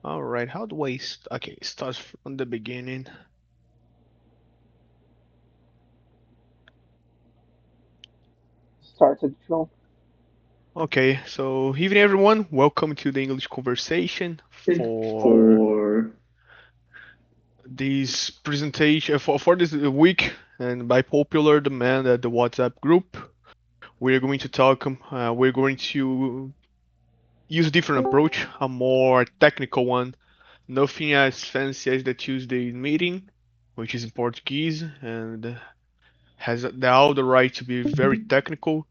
All right, how do I okay, start from the beginning. Started from. Okay, so evening everyone. Welcome to the English conversation for For this presentation for this week and by popular demand at the WhatsApp group. We're going to talk we're going to use a different approach, a more technical one. Nothing as fancy as the Tuesday meeting, which is in Portuguese and has all the right to be very technical.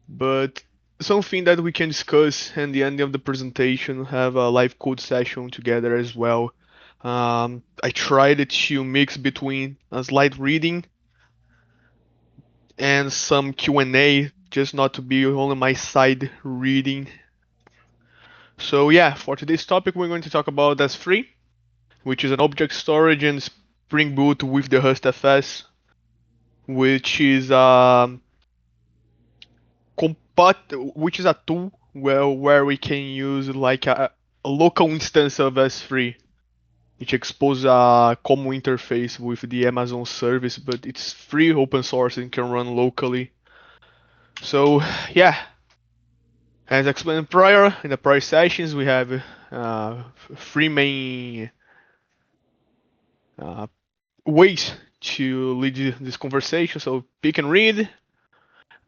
But something that we can discuss at the end of the presentation, have a live code session together as well. I tried to mix between a slide reading and some Q&A, just not to be only my side reading. So yeah, for today's topic, we're going to talk about S3, which is an object storage and Spring Boot with the RustFS, which is which is a tool where we can use like a local instance of S3, which exposes a common interface with the Amazon service, but it's free, open source, and can run locally. So yeah, as explained prior in the prior sessions, we have three main uh, ways to lead this conversation. So pick and read.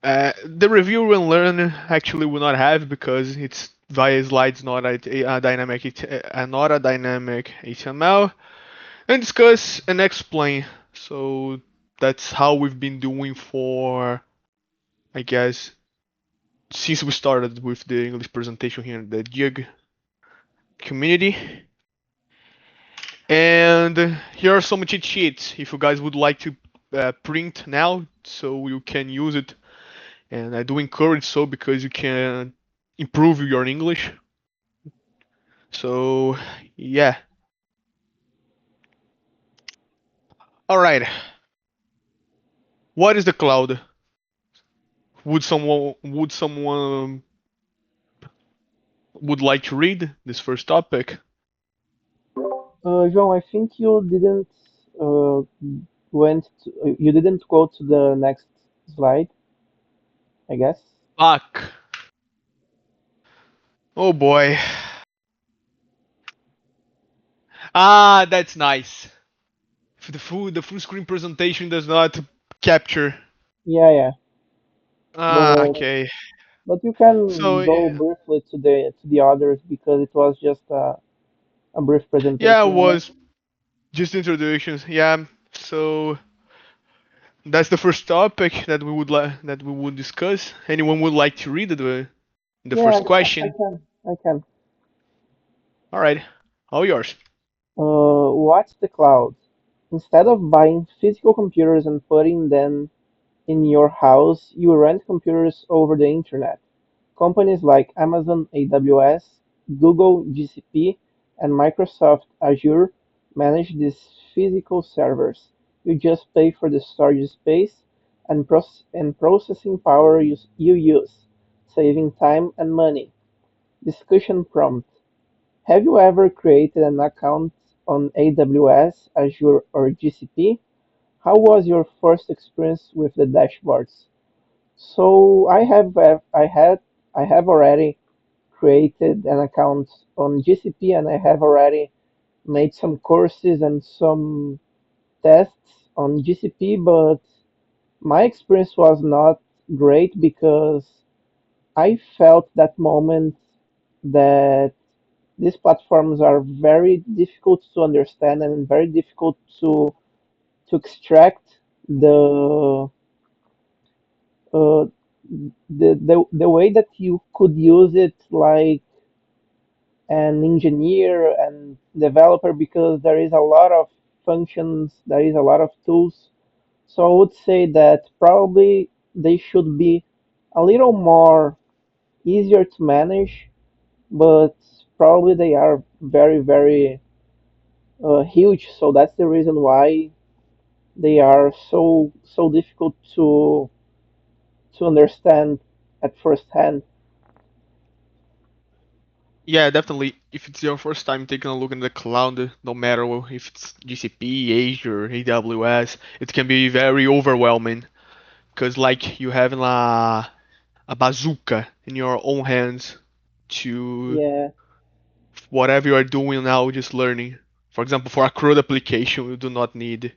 The review and learn actually will not have because it's via slides, not a dynamic, not a dynamic HTML, and discuss and explain. So that's how we've been doing for, I guess, since we started with the English presentation here in the Jig community. And here are some cheat sheets if you guys would like to print now, so you can use it. And I do encourage so because you can improve your English. So yeah. All right. What is the cloud? Would someone would like to read this first topic? João, I think you didn't uh, you didn't go to the next slide, I guess. Fuck. Oh boy. Ah, that's nice. The full screen presentation does not capture. Yeah, yeah. Ah, But okay. but you can So go briefly to the others because it was just a brief yeah, it presentation, you know. was just introductions. Yeah. So that's the first topic that we would discuss. Anyone would like to read the Yeah, first I question? can. I can. All right, all yours. What's the cloud? Instead of buying physical computers and putting them in your house, you rent computers over the internet. Companies like Amazon AWS, Google GCP, and Microsoft Azure manage these physical servers. You just pay for the storage space and processing power you use, saving time and money. Discussion prompt: have you ever created an account on AWS, Azure, or GCP? How was your first experience with the dashboards? So I have already created an account on GCP, and I have already made some courses and some tests on GCP, but my experience was not great because I felt that moment that these platforms are very difficult to understand and very difficult to extract uh, the way that you could use it like an engineer and developer, because there is a lot of functions, there is a lot of tools. So I would say that probably they should be a little more easier to manage, but probably they are very huge. So that's the reason why they are so difficult to understand at first hand. Yeah, definitely. If it's your first time taking a look in the cloud, no matter if it's GCP, Azure, AWS, it can be very overwhelming. Because like you having a bazooka in your own hands to Yeah. whatever you are doing now, just learning. For example, for a CRUD application, you do not need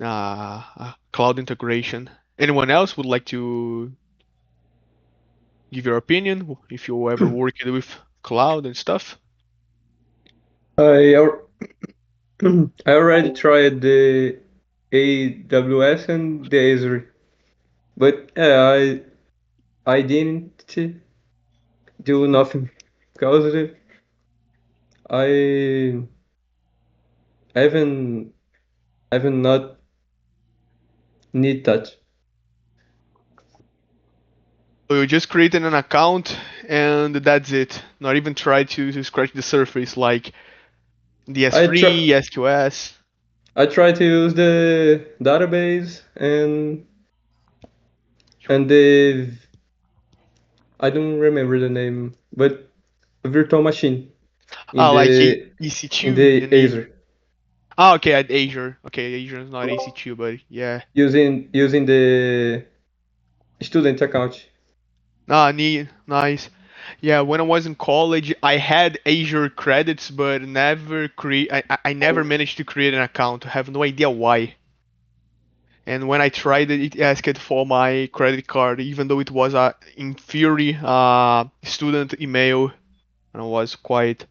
a cloud integration. Anyone else would like to give your opinion if you ever worked with cloud and stuff? I al- I already tried the AWS and the Azure, but I didn't do nothing because I haven't haven't not need that. So you just created an account and that's it. Not even try to scratch the surface like I try DS3, SQS. I try to use the database and the I don't remember the name, but virtual machine in Ah, like the in EC2 the and Azure ah, okay, at Azure. Okay, Azure is not EC2, but yeah. using the student account. Ah, neat, nice. Yeah, when I was in college, I had Azure credits, but never create. I never managed to create an account. I have no idea why. And when I tried it, it asked for my credit card, even though it was a, in theory, student email, and I was quite,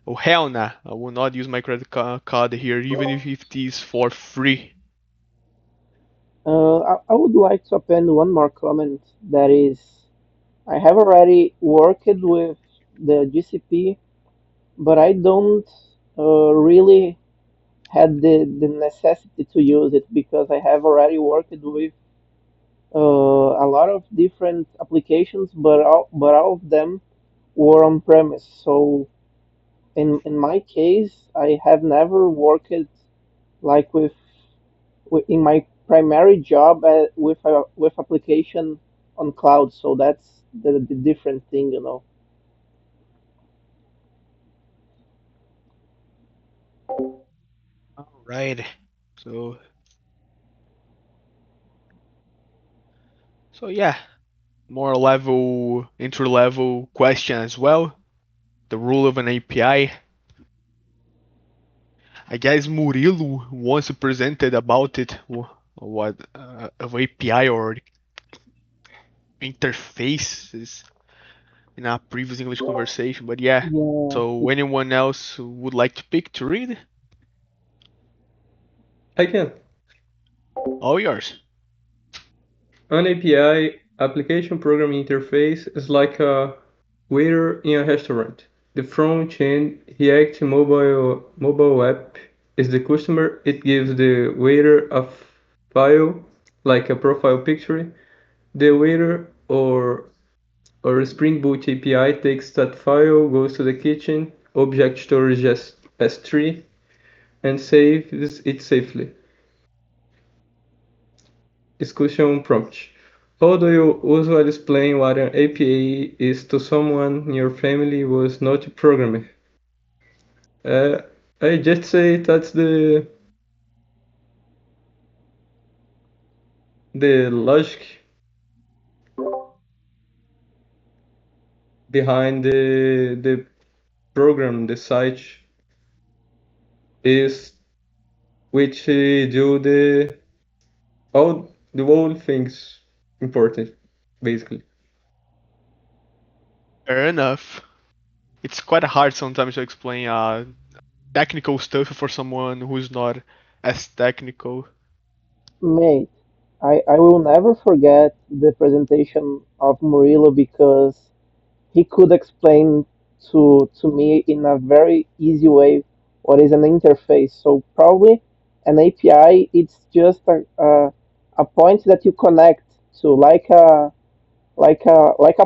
oh hell nah, I will not use my card here, even if it is for free. I would like to append one more comment that is, I have already worked with the GCP, but I don't really had the necessity to use it because I have already worked with a lot of different applications, but all of them were on premise. So in my case, I have never worked like in my primary job with application on cloud. So that's the different thing, you know. All right. So so yeah, more level, entry level question as well. The rule of an API. I guess Murilo once presented about it. What of API or interfaces in our previous English conversation. But yeah, Yeah, so anyone else who would like to pick to read? I can. All yours. An API application programming interface is like a waiter in a restaurant. The front end React mobile app is the customer. It gives the waiter a file like a profile picture. The waiter or Spring Boot API takes that file, goes to the kitchen, object storage as S3, and saves it safely. Discussion prompt. How do you usually explain what an API is to someone in your family who is not a programmer? Uh, I just say that's the logic behind the program, the site is which do all things important, basically. Fair enough. It's quite hard sometimes to explain technical stuff for someone who's not as technical. mate. I will never forget the presentation of Murilo because he could explain to me in a very easy way what is an interface. So probably an API it's just a point that you connect to like a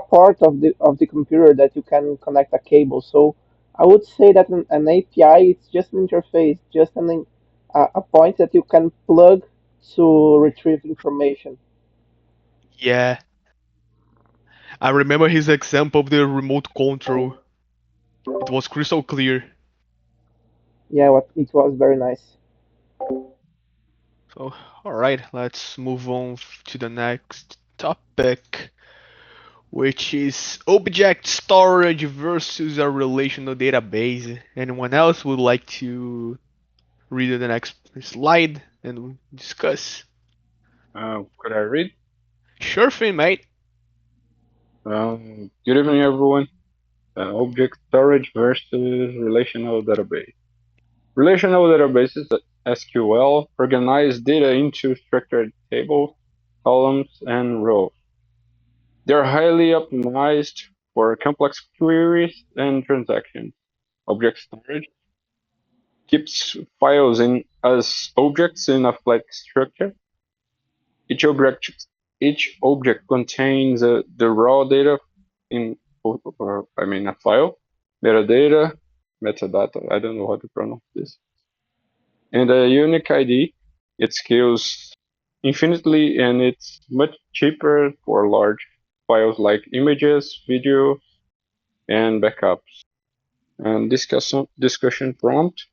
part of the computer that you can connect a cable. So I would say that an API it's just an interface, just a point that you can plug to retrieve information. Yeah, I remember his example of the remote control. It was crystal clear. Yeah, it was very nice. So, alright, let's move on to the next topic, which is object storage versus a relational database. Anyone else would like to read the next slide and discuss? Could I read? Sure thing, mate. Good evening, everyone. Object storage versus relational database. Relational databases, SQL, organize data into structured tables, columns, and rows. They're highly optimized for complex queries and transactions. Object storage keeps files in as objects in a flat structure. Each object each object contains the raw data in, a file, metadata, metadata. I don't know how to pronounce this, and a unique ID. It scales infinitely, and it's much cheaper for large files like images, video, and backups. And discussion prompt.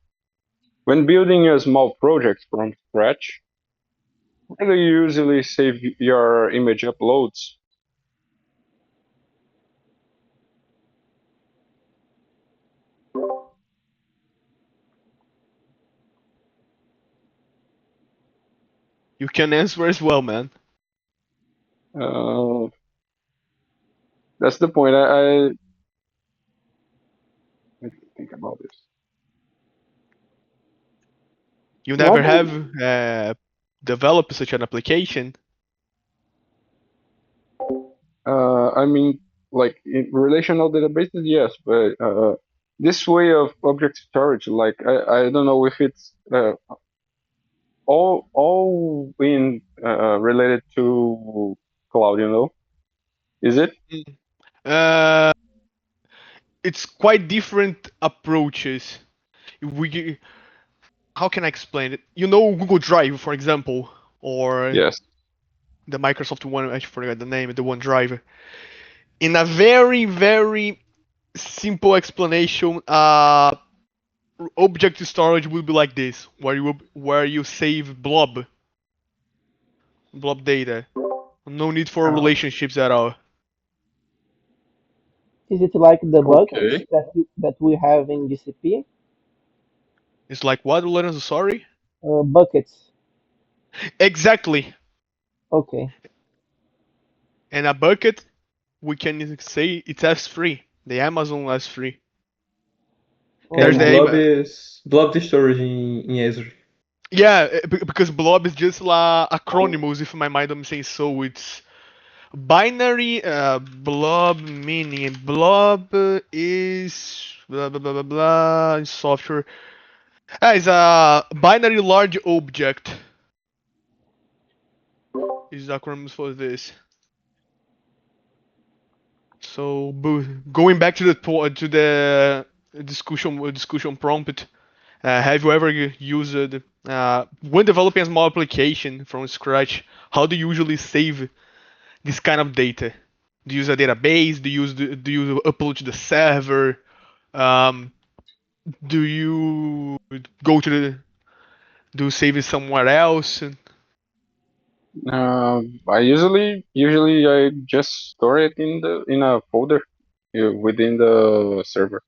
When building a small project from scratch, where do you usually save your image uploads? You can answer as well, man. Uh, that's the point. I let me think about this. You never What have do developed such an application. I mean, like in relational databases, yes, but this way of object storage, like I don't know if it's all in related to cloud, is it? Mm. Uh, it's quite different approaches. We, how can I explain it? You know Google Drive, for example, or Yes. the Microsoft one. I forgot the name. The OneDrive. In a very very simple explanation, object storage will be like this, where you save blob data. No need for Uh, relationships at all. is it like the buckets okay. that we have in GCP? It's like what, Lorenzo? Sorry. Buckets. Exactly. Okay. And a bucket, we can say it's S3. The Amazon S3. Oh, There's And nice. blob storage in Azure. yeah, because blob is just acronyms. If my mind don't say so, it's binary blob meaning blob is blah blah blah blah blah in software. It's a binary large object. Is acronyms for this. So going back to the discussion prompt, have you ever used when developing a small application from scratch? How do you usually save this kind of data? Do you use a database? Do you upload to the server? Um, do you go to the do you save it somewhere else? I usually I just store it in a folder within the server.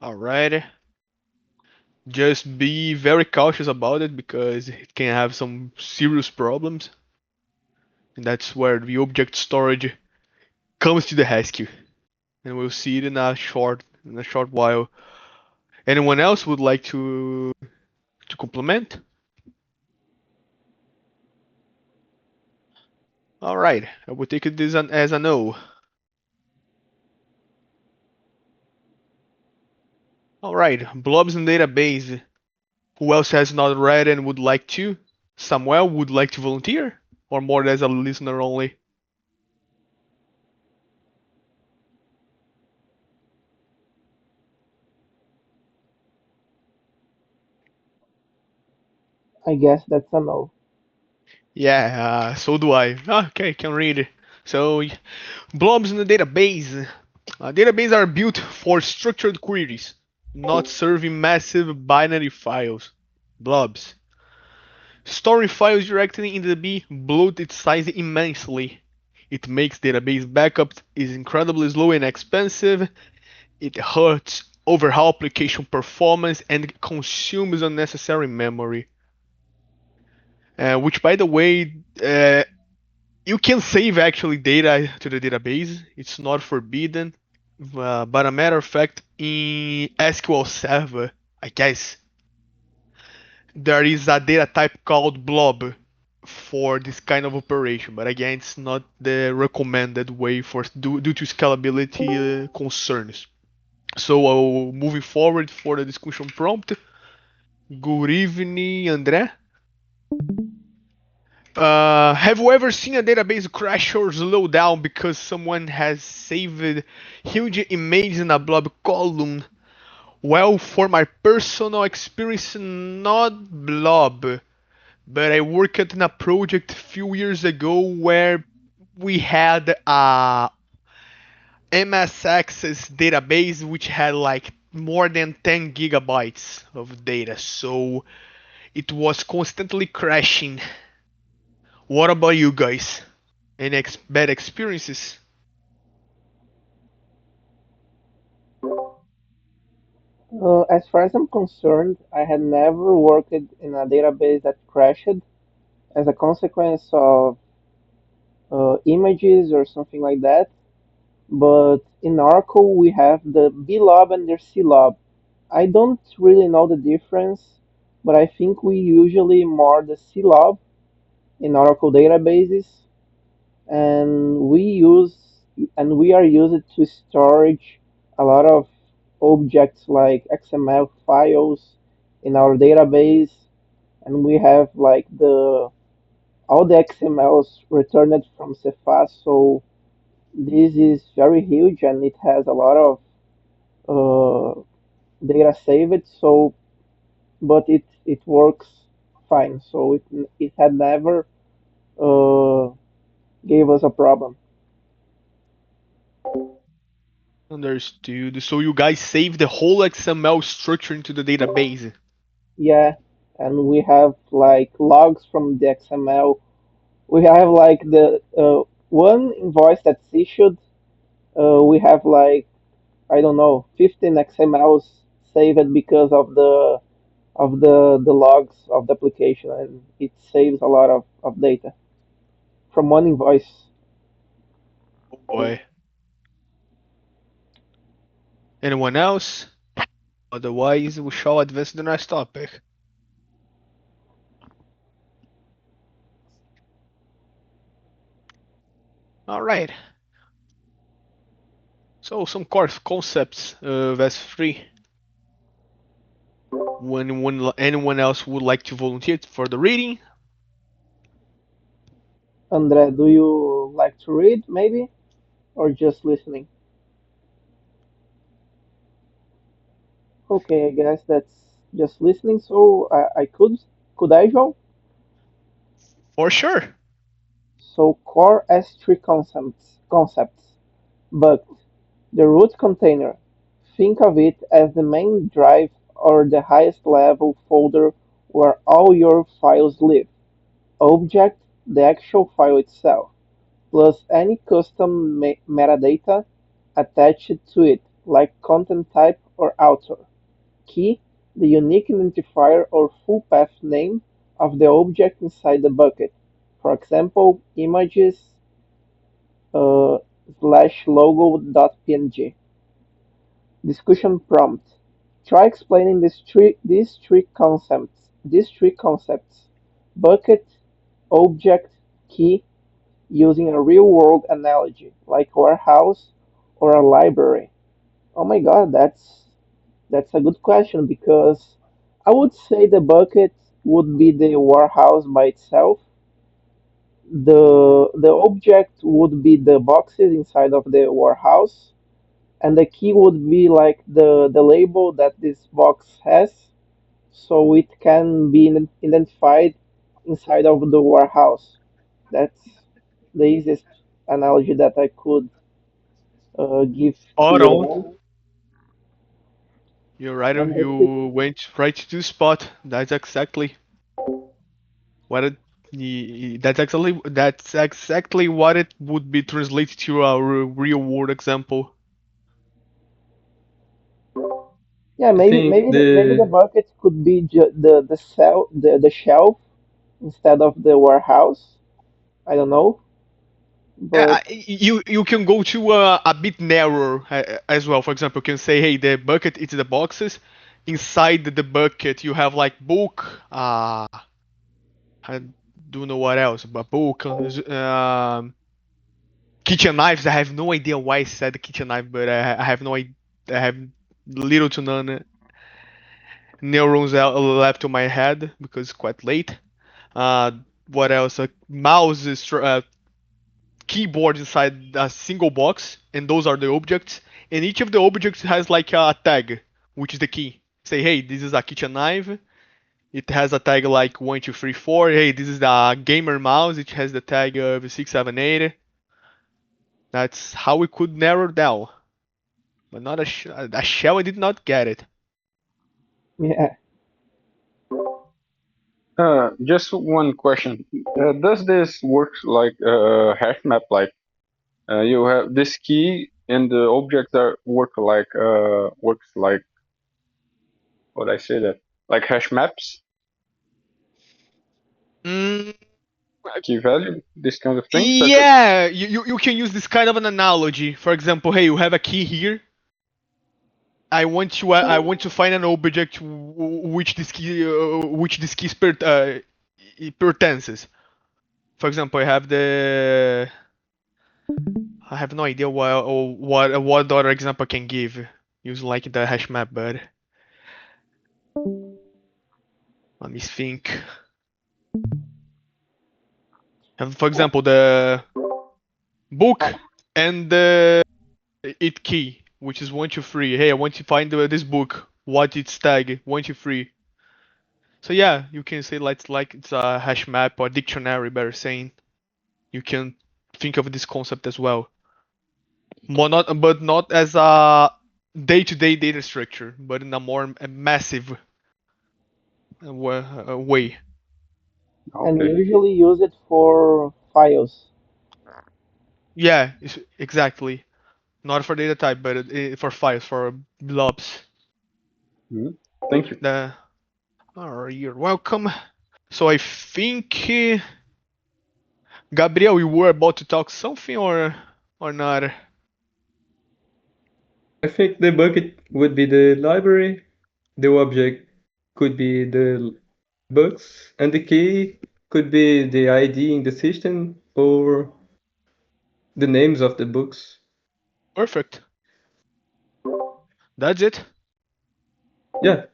Alright, just be very cautious about it because it can have some serious problems, and that's where the object storage comes to the rescue. And we'll see it in a short while. Anyone else would like to complement? All right, I will take it as a no. All right, blobs in database. Who else has not read and would like to? Samuel would like to volunteer, or more as a listener only. I guess that's a no. Yeah, so do I. Okay, can read. So blobs in the database. Databases are built for structured queries, not serving massive binary files. Blobs. Storing files directly in the DB bloat its size immensely. It makes database backups is incredibly slow and expensive. It hurts overall application performance and consumes unnecessary memory. Which, by the way, you can save actually data to the database. It's not forbidden. But a matter of fact, in SQL Server, I guess there is a data type called blob for this kind of operation. But again, it's not the recommended way for due to scalability concerns. So moving forward for the discussion prompt. Good evening, André. Have you ever seen a database crash or slow down because someone has saved huge images in a blob column? Well, for my personal experience, not blob, but I worked in a project a few years ago where we had a MS Access database which had like more than 10 gigabytes of data, so it was constantly crashing. What about you guys? Any bad experiences? As far as I'm concerned, I had never worked in a database that crashed as a consequence of images or something like that. But in Oracle, we have the blob and the clob. I don't really know the difference, but I think we usually more the clob in Oracle databases, and we are used to storage a lot of objects like XML files in our database, and we have like the all the XMLs returned from Cephas, so this is very huge and it has a lot of uh, data saved. So, but it works fine. So it had never uh, gave us a problem. Understood. So you guys save the whole XML structure into the database. Yeah, and we have like logs from the XML. We have like the one invoice that's issued. We have like I don't know 15 XMLs saved because of the logs of the application, and it saves a lot of data from one invoice. Oh boy. Anyone else? Otherwise, we shall advance to the next topic. Alright. So some course concepts of S3. When anyone else would like to volunteer for the reading? Andre, do you like to read maybe or just listening? Okay, I guess that's just listening. So I could I, João? For sure. So core S3 concepts, but the root container. Think of it as the main drive or the highest level folder where all your files live. Object, the actual file itself, plus any custom metadata attached to it, like content type or author. Key, the unique identifier or full path name of the object inside the bucket. For example, images uh, slash logo.png. Discussion prompt. Try explaining these three concepts: bucket, object, key, using a real-world analogy like warehouse or a library. Oh my God, that's a good question because I would say the bucket would be the warehouse by itself. The object would be the boxes inside of the warehouse, and the key would be like the label that this box has, so it can be identified inside of the warehouse. That's the easiest. analogy that I could give to Spot you on. all. You're right. And You went right to the spot. That's exactly what it. That's exactly what it would be translated to a real world example. yeah, I maybe think maybe the bucket could be the shelf instead of the warehouse. I don't know, but You can go to a bit narrower as well. For example, you can say, hey, the bucket is the boxes. Inside the bucket, you have like book. I don't know what else, but book. Kitchen knives. I have no idea why I said kitchen knife, but I have no idea. I have little to none neurons left on my head because it's quite late. Uh, what else? A mouse is keyboard inside a single box, and those are the objects. And each of the objects has like a tag, which is the key. Say, hey, this is a kitchen knife. It has a tag like 1, 2, 3, 4. Hey, this is the gamer mouse. It has the tag of 6, 7, 8. That's how we could narrow down. But not a shell. I did not get it. yeah, Just one question. Does this work like hash map? Like you have this key and the objects are works like what I say that like hash maps, Mm, key value, this kind of things. yeah, you can use this kind of an analogy. For example, hey, you have a key here. I want to find an object which this key pertains. For example, I have no idea what other example I can give using like the hash map, but let me think. For example, the book and the it key, which is 1, 2, 3. Hey, I want to find this book. What its tag 1, 2, 3. So yeah, you can say like it's a hash map or dictionary, better saying. You can think of this concept as well. But not as a day-to-day data structure, but in a more massive way. and we Okay. usually use it for files. Yeah, exactly. Not for data type, but for files, for blobs. Mhm. Thank you. The, you're welcome. So I think, Gabriel, you were about to talk something or not? I think the bucket would be the library, the object could be the books, and the key could be the ID in the system or the names of the books. Perfect. That's it. Yeah,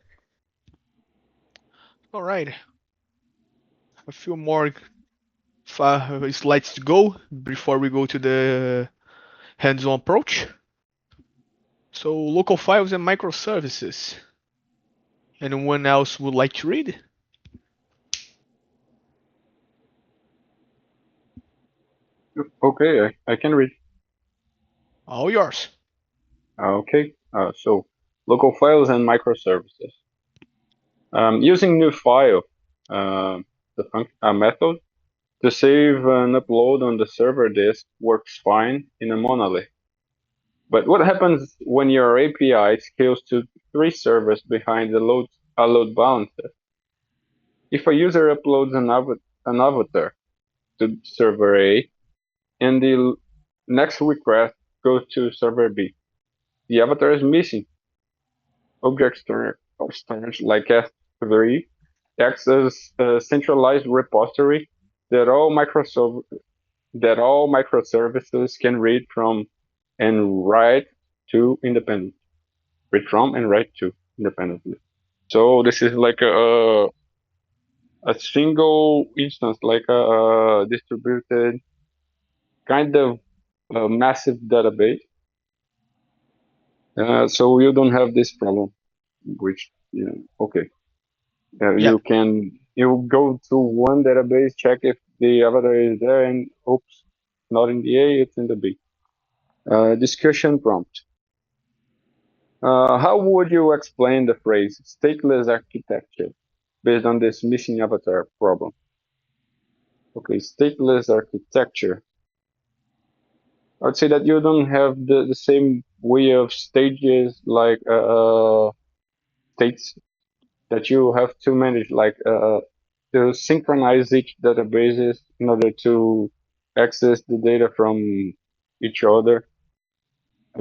All right. A few more slides to go before we go to the hands-on approach. So local files and microservices. Anyone else would like to read? Okay, I can read. All yours. Okay. So local files and microservices. Using new file, the method to save and upload on the server disk works fine in a monolith. But what happens when your API scales to 3 servers behind a load balancer? If a user uploads an avatar to server A and the next request goes to server B, the avatar is missing. Object storage like S3 acts as a centralized repository that all microservices can read from and write to independently. Read from and write to independently. So this is like a single instance, like a distributed kind of massive database. So you don't have this problem, which okay. Yeah. You go to one database, check if the avatar is there, and oops. not in the A, it's in the B. Discussion prompt. How would you explain the phrase stateless architecture based on this missing avatar problem? Okay, stateless architecture. I would say that you don't have the same way of stages like states that you have to manage, like to synchronize each databases in order to access the data from each other,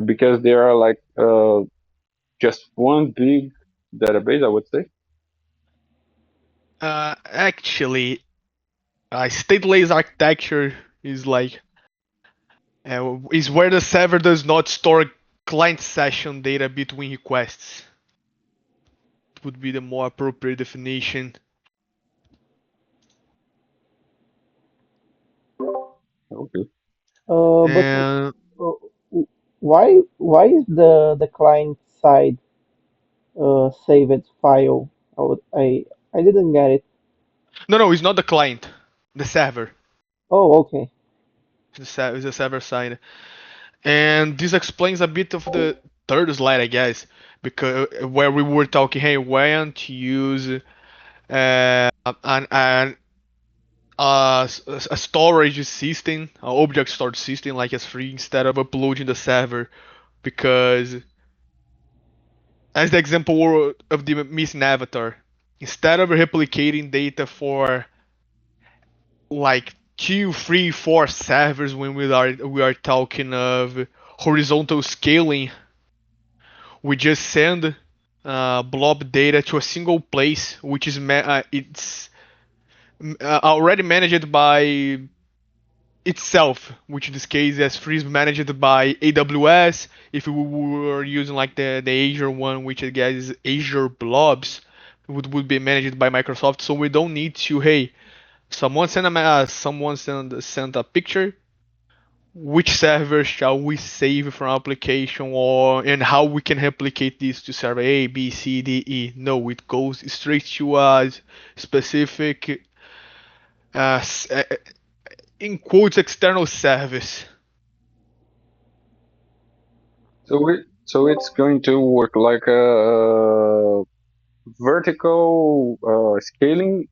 because they are like just one big database, I would say. Actually, stateless architecture is like is where the server does not store client session data between requests. It would be the more appropriate definition. Okay. But And uh, why is the client side saved file? I didn't get it. no, it's not the client, the server. Oh, okay. It's the server side. And this explains a bit of the third slide, I guess, because where we were talking, hey, when to use an a storage system, an object storage system like S3 instead of uploading the server, because as the example of the missing avatar, instead of replicating data for like two, three, four servers when we are talking of horizontal scaling, we just send blob data to a single place, which is it's already managed by itself, which in this case S3 is managed by AWS. If we were using like the Azure one, which I guess is Azure Blobs, would be managed by Microsoft. So we don't need to, hey, someone send a picture, which server shall we save from application, or and how we can replicate this to server A, B, C, D, E. No, it goes straight to a specific uh, in quotes external service. So it's going to work like a vertical scaling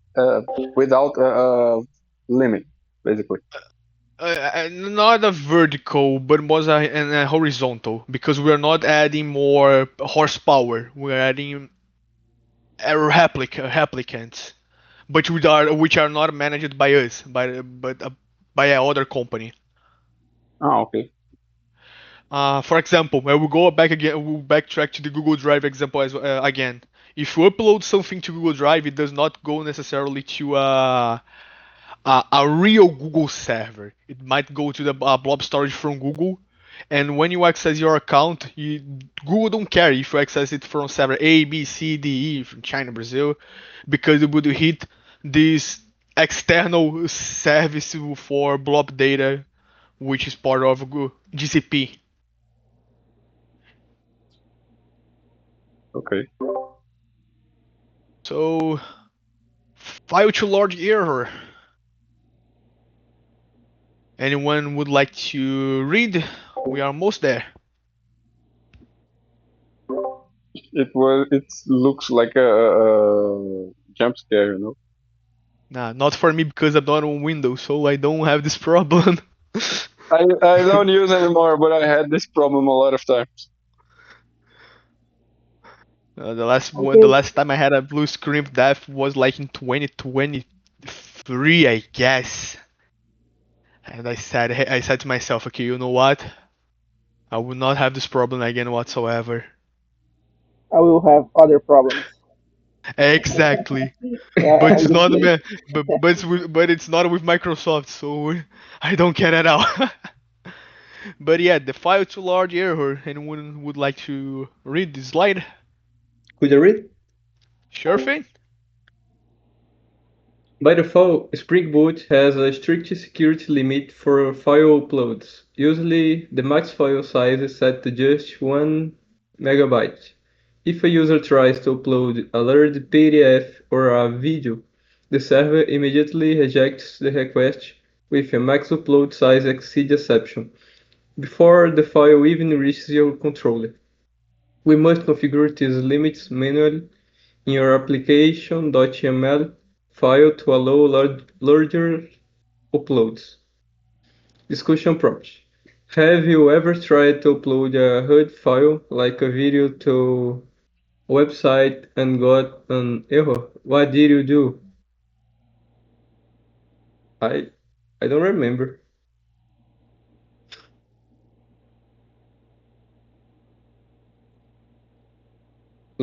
without a limit, basically. Not a vertical, but more a horizontal, because we are not adding more horsepower. We're adding replicants, but which are not managed by us, by a other company. Ah, okay. For example, I will go back again. We'll backtrack to the Google Drive example again. If you upload something to Google Drive, it does not go necessarily to a real Google server. It might go to the blob storage from Google, and when you access your account, Google don't care if you access it from server A, B, C, D, E from China, Brazil, because it would hit this external service for blob data, which is part of Google GCP. Okay. So, file to large error. Anyone would like to read? We are almost there. It looks like a jump scare, you know. Nah, not for me because I'm not on Windows, so I don't have this problem. I don't use anymore, but I had this problem a lot of times. The Okay, last time I had a blue screen of death was like in 2023, I guess. And I said to myself, okay, you know what? I will not have this problem again whatsoever. I will have other problems. Exactly. Yeah, But I'm it's just not kidding. but it's not with Microsoft, so I don't care at all. But yeah, the file too large error. Anyone would like to read this slide? Could you read? Sure thing. By default, Spring Boot has a strict security limit for file uploads. Usually, the max file size is set to just 1 megabyte. If a user tries to upload a large PDF or a video, the server immediately rejects the request with a max upload size exceed exception before the file even reaches your controller. We must configure these limits manually in your application.yml file to allow larger uploads. Discussion prompt. Have you ever tried to upload a HUD file like a video to a website and got an error? What did you do? I I don't remember.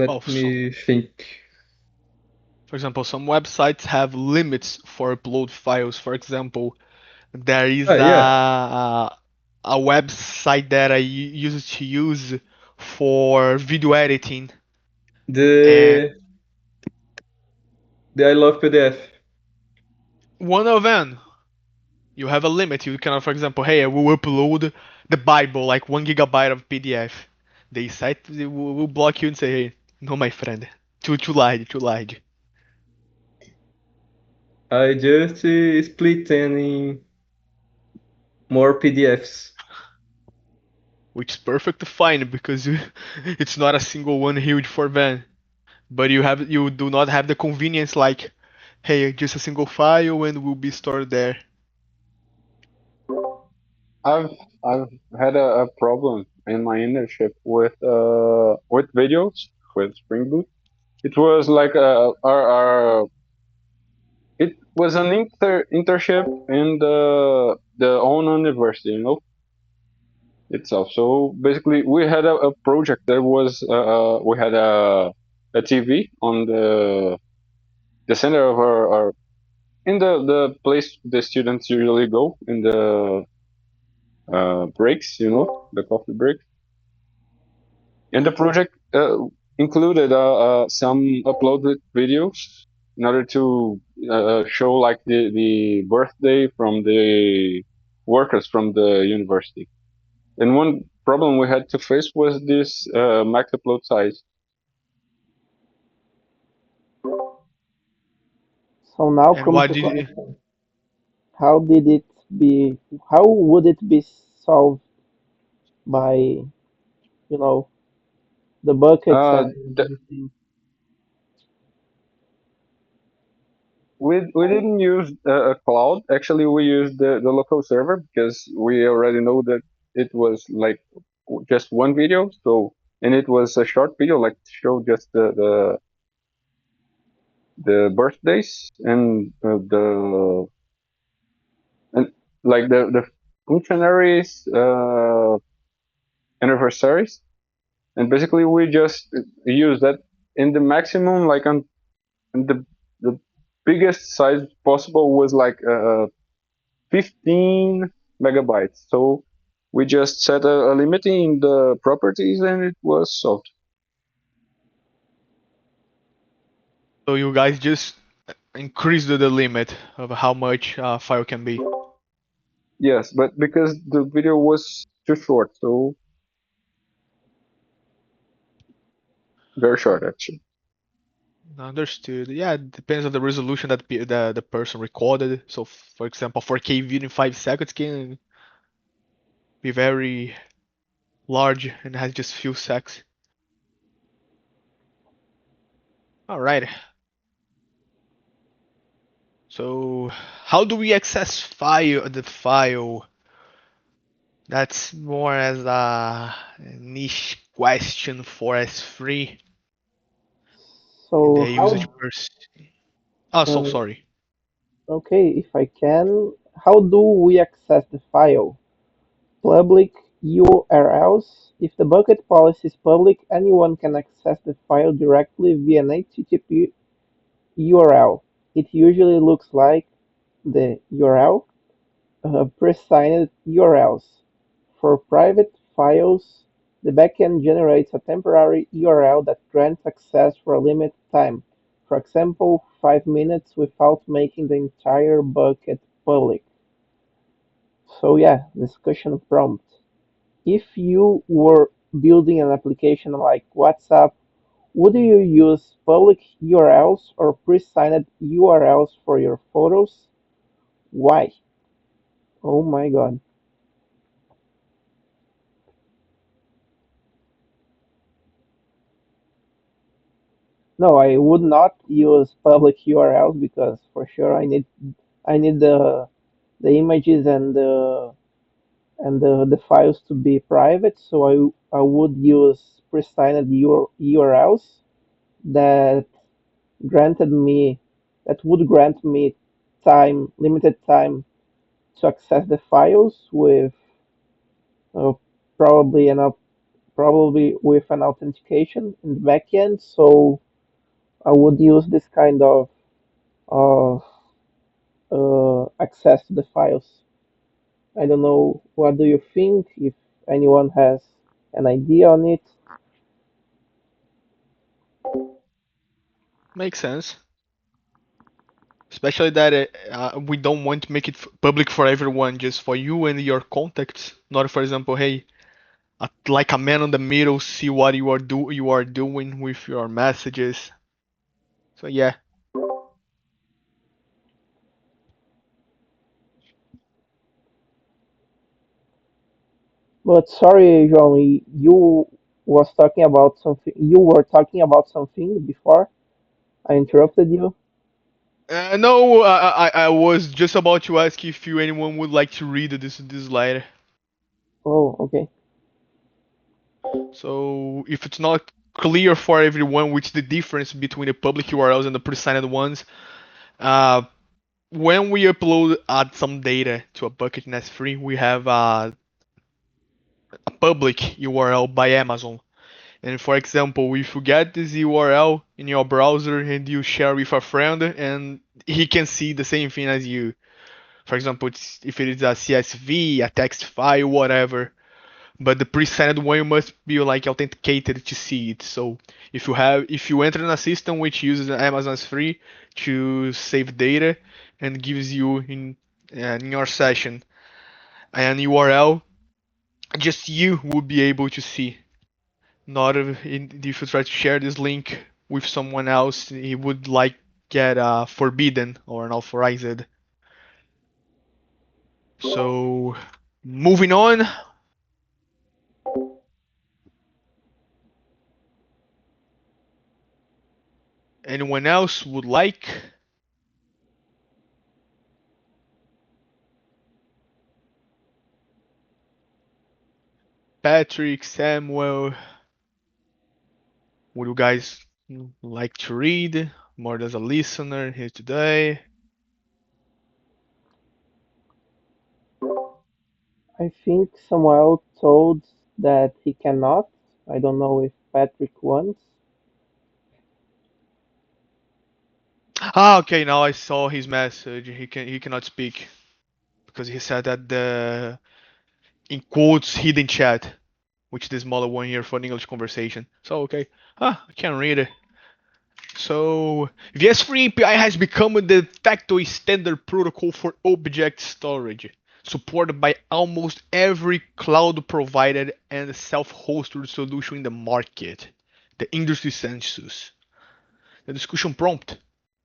Well, Let so, me think. for example, some websites have limits for upload files. For example, there Ah, is yeah. a website that I used to use for video editing, and The the I love PDF. one of them you have a limit. You cannot, for example, hey, I will upload the Bible like 1 GB of PDF. The site will block you and say, hey, no, my friend, too lied, too lied. I just split them in more PDFs. Which is perfectly fine because it's not a single one huge for van. But you do not have the convenience like, hey, just a single file and will be stored there. I've I've had a problem in my internship with videos with Spring Boot. It was like our it was an internship in the own university, itself. So basically, we had a project. There was we had a TV on the center of our in the place the students usually go in the breaks, the coffee break. And the project included some uploaded videos in order to show like the birthday from the workers from the university. And one problem we had to face was this max upload size. So now And comes what the did you, question: How did it be? How would it be solved by, the buckets Uh, and th- everything? we didn't use a cloud. Actually, we used the local server because we already know that it was like just one video. So and it was a short video, like to show just the birthdays and like the functionaries anniversaries. And basically we just use that in the maximum, like on and the biggest size possible was like 15 megabytes. So we just set a limit in the properties and it was solved. so you guys just increased the limit of how much file can be? Yes, but because the video was too short, so very short actually. Understood. Yeah, it depends on the resolution that the person recorded. So, for example, 4K video in 5 seconds can be very large and has just few secs. All right. So, how do we access the file? That's more as a niche question for S3 and So the usage how, person. Oh, so uh, sorry. okay, if I can, how do we access the file? Public URLs. If the bucket policy is public, anyone can access the file directly via an HTTP URL. It usually looks like the URL, pre-signed URLs. For private files, the backend generates a temporary URL that grants access for a limited time, for example, 5 minutes without making the entire bucket public. So yeah, discussion prompt. If you were building an application like WhatsApp, would you use public URLs or pre-signed URLs for your photos? Why? Oh my God. No, I would not use public URLs because for sure I need the images and the files to be private. So I would use pre-signed URLs that granted me that would grant me limited time to access the files with uh, probably probably with an authentication in the backend. So I would use this kind of access to the files. I don't know. What do you think? If anyone has an idea on it? Makes sense. Especially that we don't want to make it public for everyone, just for you and your contacts. Not, for example, hey, like a man on the middle, see what you are doing with your messages. So yeah, But sorry, João, You were talking about something before. I interrupted you. no, I was just about to ask if anyone would like to read this slide. Oh, okay. So if it's not clear for everyone which the difference between the public URLs and the pre-signed ones, uh, when we upload add some data to a bucket in S3, we have a public URL by Amazon. And for example, if you get this URL in your browser and you share with a friend, and he can see the same thing as you. For example, if it is a CSV, a text file, whatever. But the pre-signed one you must be like authenticated to see it. So if you enter in a system which uses Amazon S3 to save data and gives you in your session an URL, just you will be able to see. Not if you try to share this link with someone else, it would like get forbidden or unauthorized. So moving on, anyone else would like? Patrick, Samuel, would you guys like to read more as a listener here today? I think Samuel told that he cannot. I don't know if Patrick wants. Ah, okay, now I saw his message. He cannot speak because he said that the in quotes hidden chat, which is the smaller one here for an English conversation. So okay, I can read it. So the S3 API has become a de facto standard protocol for object storage, supported by almost every cloud provided and self-hosted solution in the market. The industry census. The discussion prompt.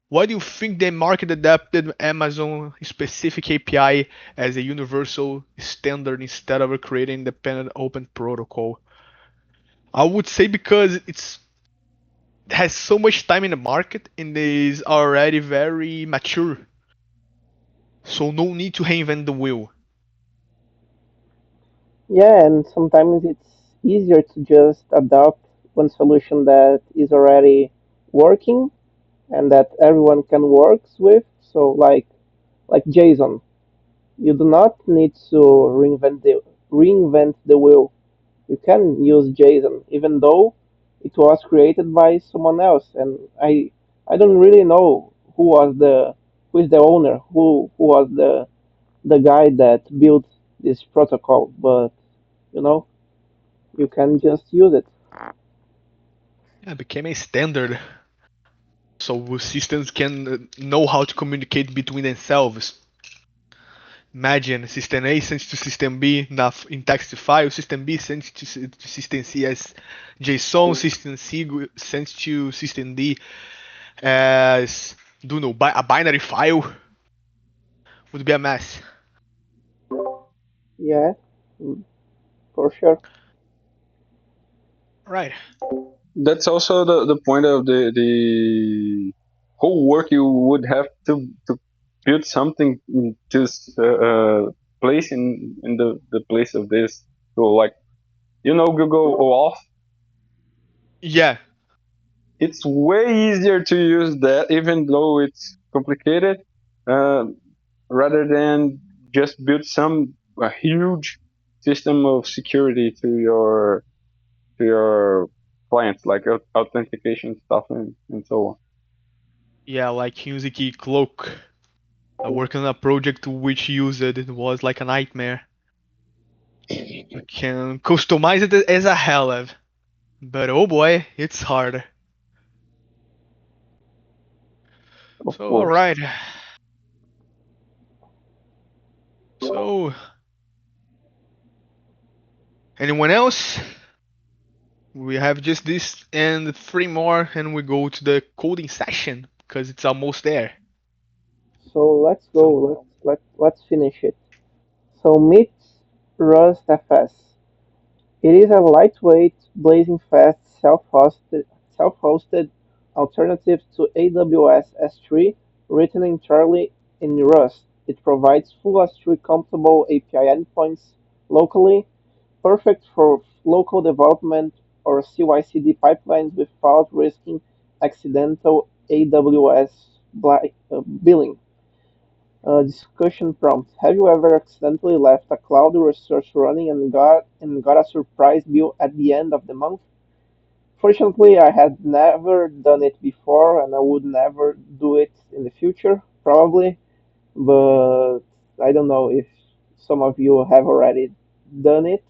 Why do you think the market adapted Amazon specific API as a universal standard instead of creating independent open protocol? I would say because it's has so much time in the market and is already very mature. So no need to reinvent the wheel. Yeah, and sometimes it's easier to just adopt one solution that is already working and that everyone can work with. So like JSON, you do not need to reinvent the wheel. You can use JSON even though it was created by someone else. And I don't really know who is the owner, who was the guy that built this protocol, but you know you can just use it. Yeah, it became a standard. So systems can know how to communicate between themselves. Imagine system A sends to system B in text file, system B sends to system C as JSON, system C sends to system D as, do you know, a binary file would be a mess. Yeah, mm, for sure. Right. That's also the point of the whole work you would have to build something to place in the place of this. So like Google OAuth, Yeah. it's way easier to use that, even though it's complicated, uh, rather than just build some a huge system of security to your clients, like authentication stuff and so on. Yeah, like using Cloak. I worked on a project which used it. It was like a nightmare. You can customize it as a hell of, but oh boy, it's hard. Of So course. alright. So anyone else? We have just this and three more, and we go to the coding session because it's almost there. So let's go. So Let's finish it. So meet RustFS. It is a lightweight, blazing fast, self-hosted alternative to AWS S3 written entirely in Rust. It provides full S3 compatible API endpoints locally, perfect for local development or CI/CD pipelines without risking accidental AWS billing. Discussion prompt: Have you ever accidentally left a cloud resource running and got a surprise bill at the end of the month? Fortunately, I had never done it before, and I would never do it in the future, probably. But I don't know if some of you have already done it.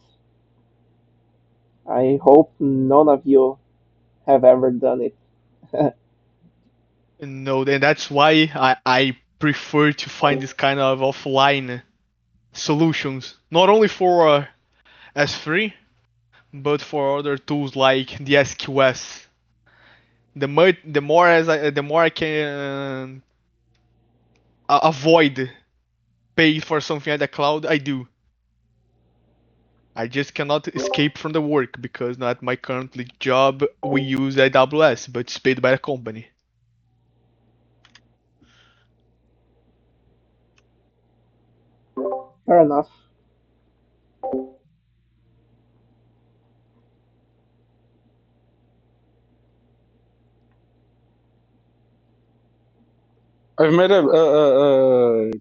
I hope none of you have ever done it. no, and that's why I prefer to find this kind of offline solutions, not only for S3, but for other tools like the SQS. The more I can avoid pay for something at the cloud, I do. I just cannot escape from the work because at my current job we use AWS, but it's paid by the company. Fair enough. I've met a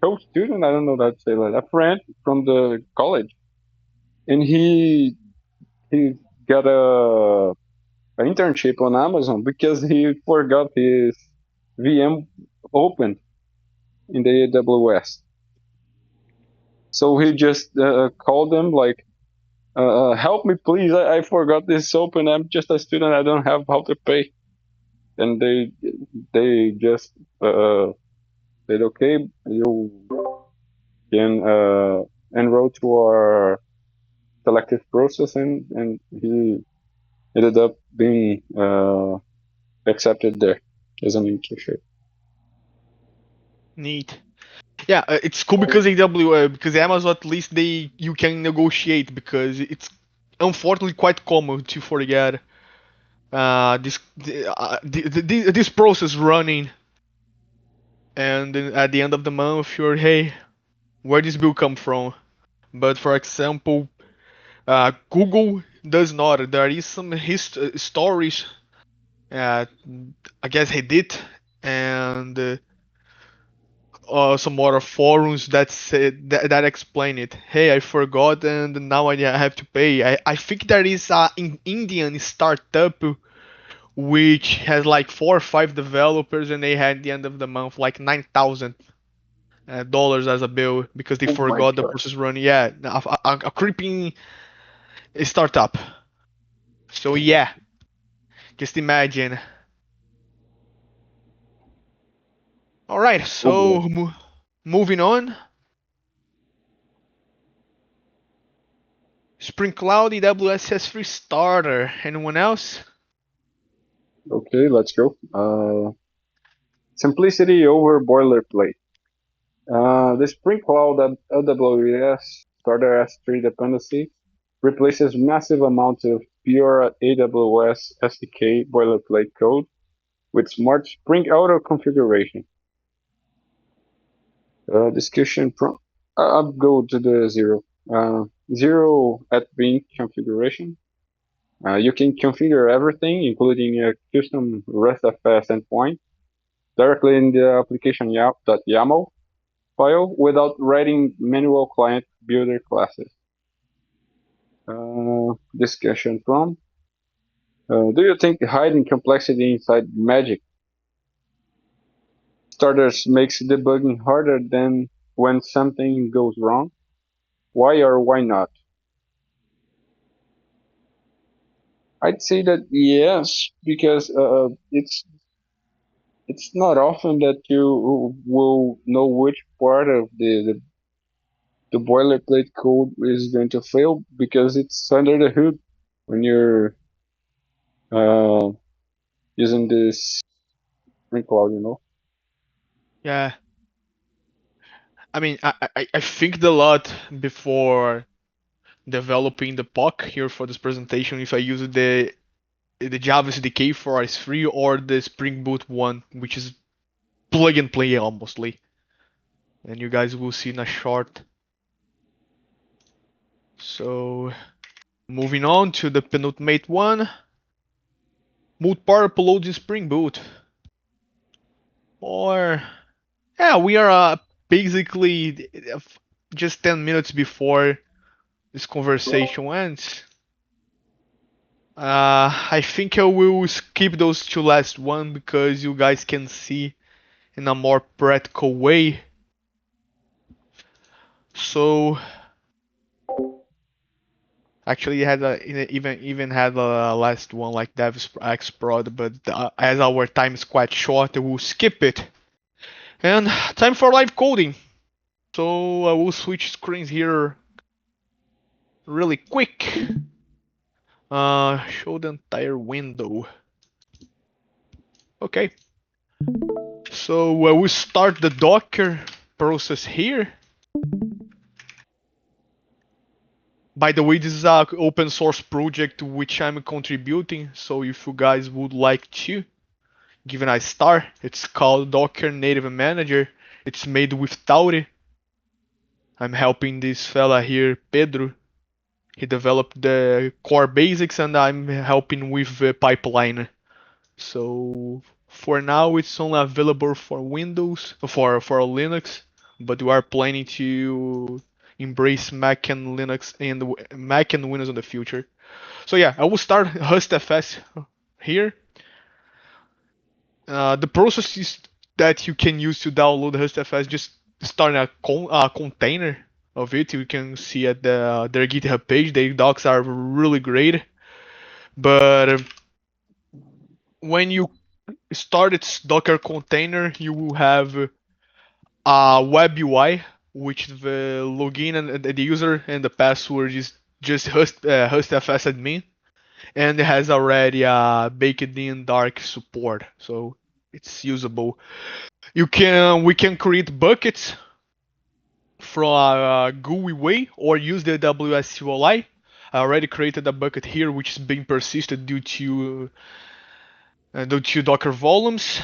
co-student. I don't know how to say that. A friend from the college, and he got a an internship on Amazon because he forgot his VM open in the AWS. So he just called them like, "Help me, please! I forgot this open. I'm just a student. I don't have how to pay." And they just said, "Okay, you can enroll to our selective process," and he ended up being accepted there as an internship. Neat. Yeah, it's cool because because Amazon at least they you can negotiate because it's unfortunately quite common to forget this process running, and then at the end of the month you're, hey, where this bill come from? But for example, Google does not. There is some stories. Uh, I guess he did, and some other forums that said that explain it. Hey, I forgot, and now I have to pay. I think there is a Indian startup which has like 4 or 5 developers, and they had at the end of the month like $9,000 as a bill because they Oh my forgot the god! process running. Yeah, a creeping startup. So yeah, just imagine. All right, Oh boy. so moving on. Spring Cloud AWS S3 starter. Anyone else? Okay, let's go. Simplicity over boilerplate. The Spring Cloud AWS Starter S3 dependency replaces massive amounts of pure AWS SDK boilerplate code with smart Spring Auto configuration. Discussion from I'll go to the zero. Zero at being configuration. You can configure everything, including a custom RustFS endpoint, directly in the application .yaml file without writing manual client builder classes. Discussion from do you think hiding complexity inside magic starters makes debugging harder than when something goes wrong? Why or why not? I'd say that yes, because it's not often that you will know which part of the boilerplate code is going to fail because it's under the hood when you're uh, using this Spring Cloud, you know. Yeah, I mean, I think a lot before developing the POC here for this presentation if I use the Java SDK for S3 or the Spring Boot one, which is plug and play almostly. And you guys will see in a short. So moving on to the penultimate one, multi-part uploads in Spring Boot. Or yeah, we are basically just 10 minutes before this conversation ends. I think I will skip those two last one because you guys can see in a more practical way. So actually, it had even had a last one like Dev Xprod, but as our time is quite short, we'll skip it. And time for live coding. So I will switch screens here really quick. Show the entire window. Okay. So we start the Docker process here. By the way, this is an open source project which I'm contributing. So if you guys would like to give it a star, it's called Docker Native Manager. It's made with Tauri. I'm helping this fella here, Pedro. He developed the core basics, and I'm helping with the pipeline. So for now, it's only available for Windows, for Linux, but we are planning to embrace Mac and Linux and Mac and Windows in the future. So yeah, I will start RustFS here. The process is that you can use to download RustFS, just start a container of it. You can see at their GitHub page. Their docs are really great. But when you start its Docker container, you will have a web UI, which the login and the user and the password is just RustFS admin, and it has already a baked-in dark support, so it's usable. We can create buckets from a GUI way or use the AWS CLI. I already created a bucket here, which is being persisted due to Docker volumes.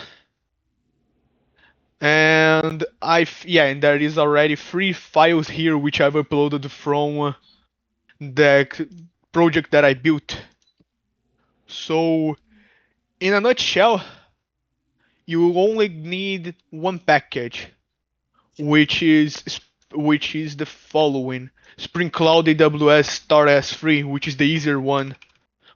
And and there is already 3 files here which I've uploaded from the project that I built. So in a nutshell, you only need one package, which is which is the following: Spring Cloud AWS Start S3, which is the easier one,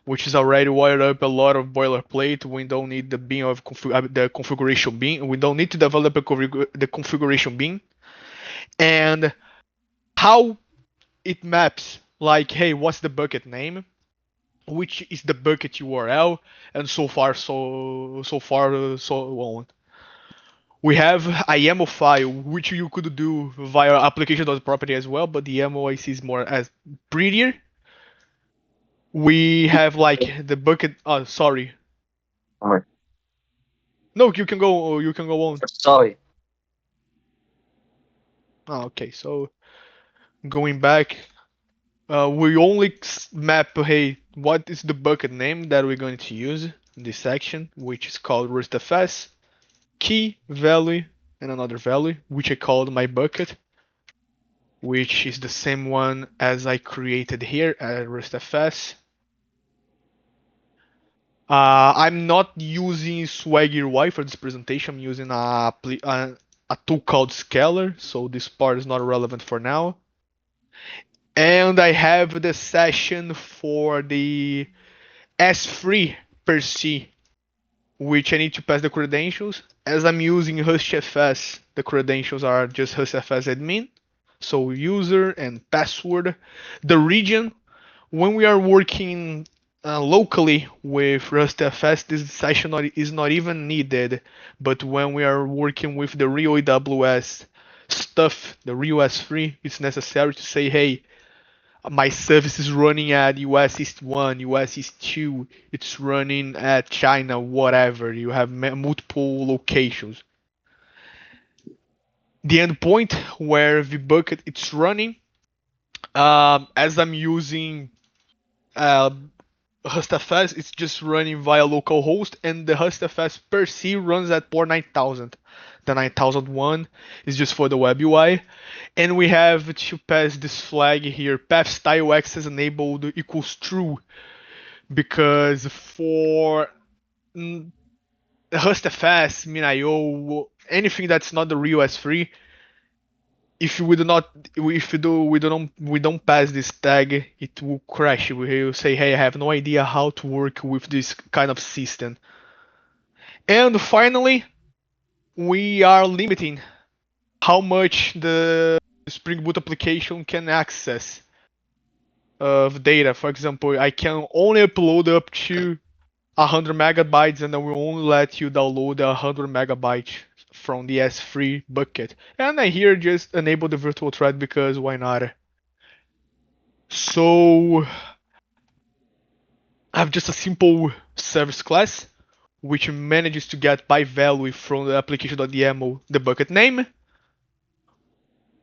which is already wired up a lot of boilerplate. We don't need the bin of the configuration bin. We don't need to develop the configuration bin. And how it maps, like, hey, what's the bucket name, which is the bucket URL, and so on. We have a YAML file, which you could do via application.property as well, but the YAML I see is more as prettier. We have like the bucket. Oh, sorry. Alright. No, you can go. You can go on. Sorry. Okay, so going back, we only map, hey, what is the bucket name that we're going to use in this section, which is called RustFS, key, value, and another value, which I called my bucket, which is the same one as I created here at RustFS. I'm not using Swagger UI for this presentation. I'm using a tool called Scalar, so this part is not relevant for now. And I have the session for the S3 per se, which I need to pass the credentials. As I'm using RustFS, the credentials are just RustFS admin, so user and password. The region, when we are working locally with RustFS, this session is not even needed. But when we are working with the real AWS stuff, the real S3, it's necessary to say, hey, my service is running at US East 1, US East 2, it's running at China, whatever. You have multiple locations. The endpoint where the bucket it's running, as I'm using uh, RustFS, it's just running via localhost, and the RustFS per se runs at port 9000. The 9001 is just for the web UI, and we have to pass this flag here: path style access enabled equals true, because for RustFS, MinIO, anything that's not the real S3, if we do not if we don't pass this tag, it will crash. We will say, hey, I have no idea how to work with this kind of system. And finally, we are limiting how much the Spring Boot application can access of data. For example, I can only upload up to 100 megabytes, and I will only let you download 100 megabytes from the S3 bucket. And I here just enable the virtual thread because why not? So I have just a simple service class which manages to get by value from the application.yaml the bucket name.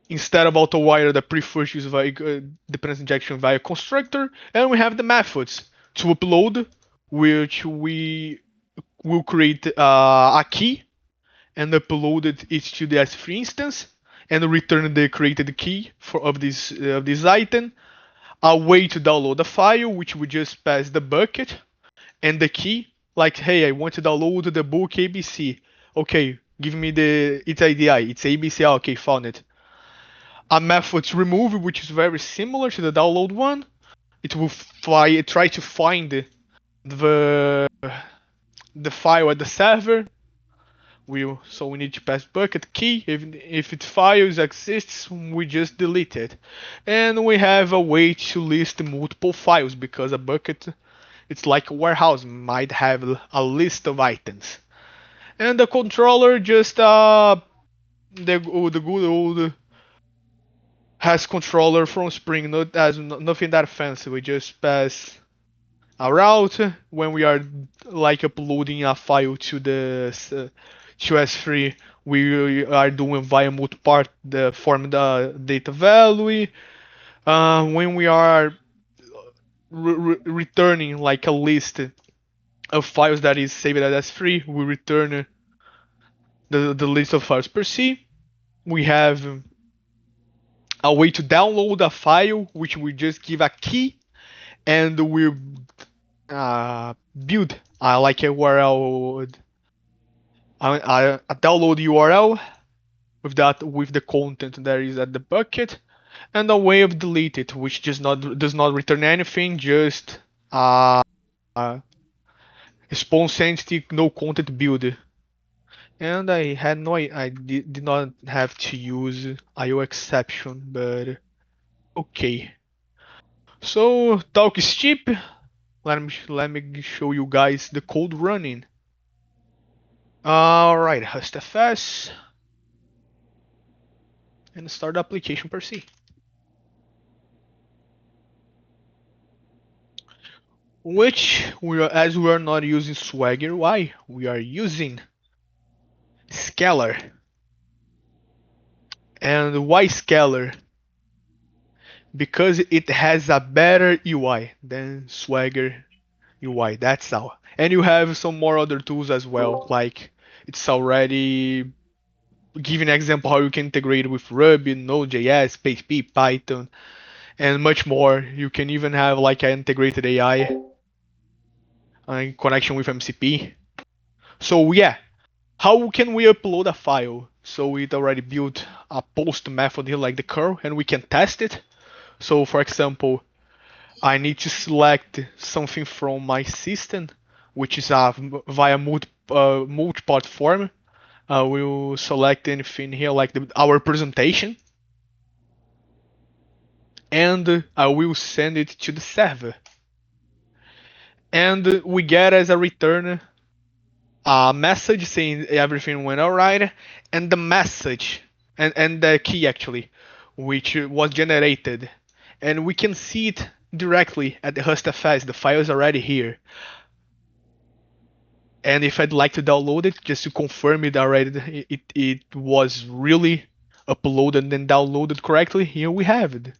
Instead of auto-wire, the prefers use via dependence injection via constructor, and we have the methods to upload, which we will create a key and upload it to the S3 instance and return the created key of this item. A way to download a file, which we just pass the bucket and the key. Like, hey, I want to download the book ABC. Okay, give me its IDI. It's ABC. Okay, found it. A method to remove, which is very similar to the download one. It will try to find the the file at the server. So we need to pass bucket key. If it files exists, we just delete it. And we have a way to list multiple files, because a bucket, it's like a warehouse, might have a list of items. And the controller just the good old has controller from Spring, not as nothing that fancy. We just pass a route when we are like uploading a file to the to S3. We are doing via multipart the form the data value. When we are returning like a list of files that is saved as S3, we return the list of files per se. We have a way to download a file, which we just give a key, and we build like a URL, a download URL with the content that is at the bucket, and a way of delete it, which does not return anything, just uh, response entity no content build. And I had no I did not have to use IO exception, but okay. So talk is cheap. Let me show you guys the code running. All right, RustFS and start the application per se. As we are not using Swagger, why we are using Scalar. And why Scalar? Because it has a better UI than Swagger UI. That's all. And you have some more other tools as well, like it's already giving an example how you can integrate with Ruby, Node.js, PHP, Python, and much more. You can even have like an integrated AI in connection with MCP. So yeah, how can we upload a file? So it already built a post method here like the curl, and we can test it. So for example, I need to select something from my system, which is via multi-part form. I will select anything here like our presentation, and I will send it to the server. And we get as a return a message saying everything went alright, and the message and the key actually, which was generated, and we can see it directly at the RustFS. The file is already here. And if I'd like to download it, just to confirm it was really uploaded and downloaded correctly, here we have it.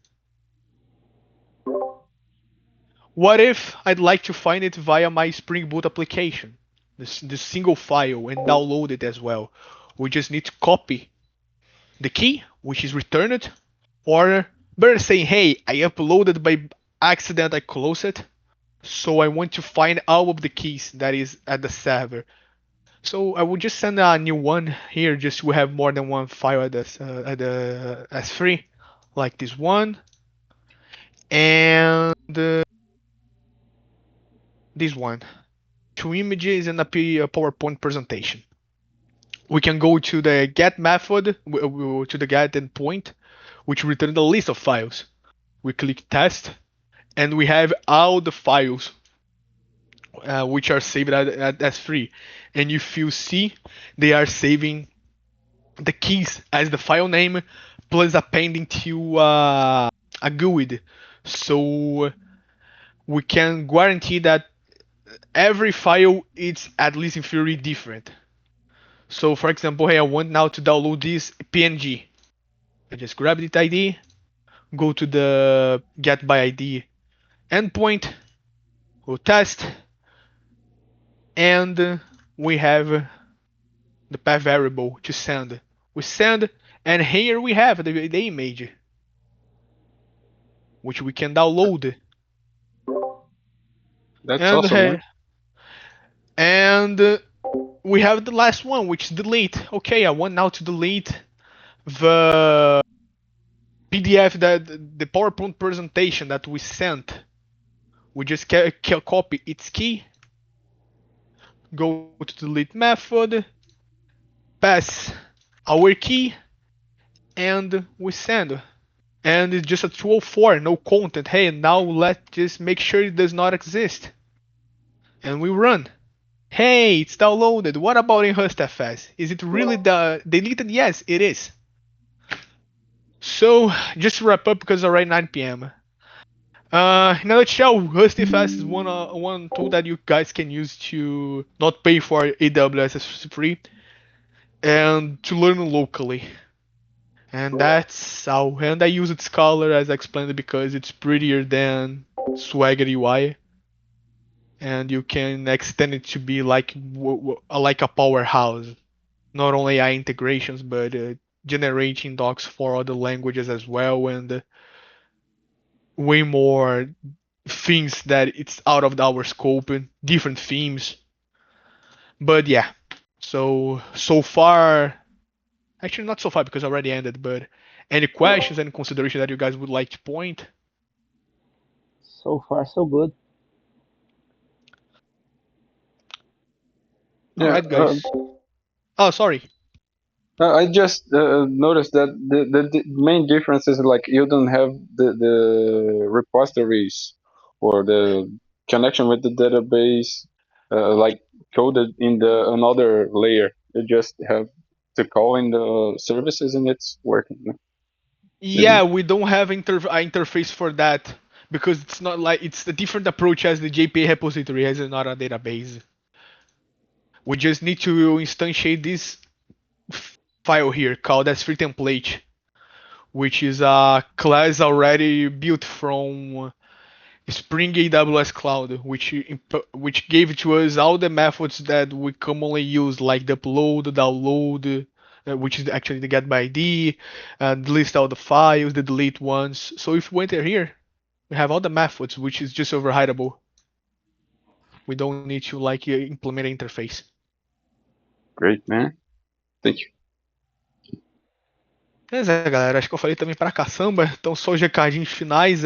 What if I'd like to find it via my Spring Boot application, the single file, and download it as well? We just need to copy the key, which is returned, or better saying, hey, I uploaded by accident, I closed it, so I want to find all of the keys that is at the server. So I will just send a new one here, just to have more than one file at the S3, like this one, and this one. Two images and a PowerPoint presentation. We can go to the get method, to the get endpoint, which returns a list of files. We click test, and we have all the files which are saved at S3. And if you see, they are saving the keys as the file name plus appending to a GUID. So we can guarantee that every file is at least in theory different. So for example, hey, I want now to download this PNG. I just grab the ID, go to the get by ID endpoint, go test, and we have the path variable to send. We send, and here we have the image, which we can download. That's And awesome, man. hey, and we have the last one, which is delete. Okay, I want now to delete the PDF that the PowerPoint presentation that we sent. We just copy its key, go to delete method, pass our key, and we send. And it's just a 204, no content. Hey, now let's just make sure it does not exist. And we run. Hey, it's downloaded. What about in RustFS? Is it really deleted? Yes, it is. So, just to wrap up because it's already 9 p.m. In a nutshell, RustFS is one tool that you guys can use to not pay for AWS as free and to learn locally. And that's how. And I use it Scholar as I explained because it's prettier than Swagger UI, and you can extend it to be like a powerhouse. Not only AI integrations, but generating docs for other languages as well, and way more things that it's out of our scope, and different themes. But yeah, so far, actually not so far because I already ended. But any questions, any consideration that you guys would like to point? So far, so good. All Yeah, right, guys. Oh, sorry. I just noticed that the main difference is like you don't have the repositories or the connection with the database like coded in the another layer. You just have to call in the services and it's working. Yeah, Maybe. we don't have an interface for that because it's not like it's a different approach as the JPA repository as not a database. We just need to instantiate this file here called as free template. which is a class already built from Spring AWS Cloud, which gave to us all the methods that we commonly use, like the upload, the download, which is actually the get by ID, and list all the files, the delete ones. So if we enter here, we have all the methods, which is just overrideable. We don't need to like implement an interface. Great, man. Thank you. Pois é, galera. Acho que eu falei também pra caçamba. Então, só os recadinhos finais.